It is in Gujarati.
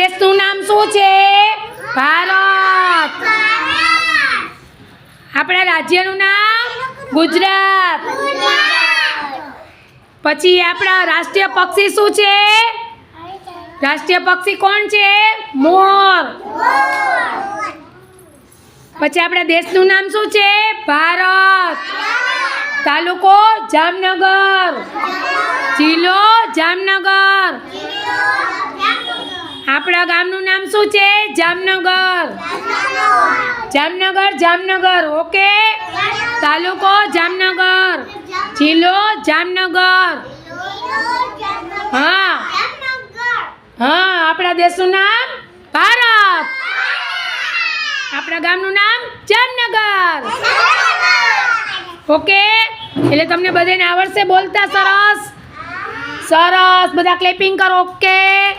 દેશનું નામ શું છે? ભારત. આપણા રાજ્યનું નામ ગુજરાત. પછી આપણા રાષ્ટ્રીય પક્ષી શું છે? રાષ્ટ્રીય પક્ષી કોણ છે? મોર. પછી આપણા દેશનું નામ શું છે? ભારત. તાલુકો જામનગર. જિલ્લો જામનગર. આપણા ગામનું નામ શું છે? જામનગર. જામનગર જામનગર. ઓકે. તાલુકો જામનગર. જિલ્લો જામનગર. હા હા. આપણા દેશનું નામ ભારત. આપણા ગામનું નામ જામનગર. ઓકે. એટલે તમને બધાને આવડશે બોલતા? સરસ સરસ. બધા ક્લેપિંગ કરો. ઓકે.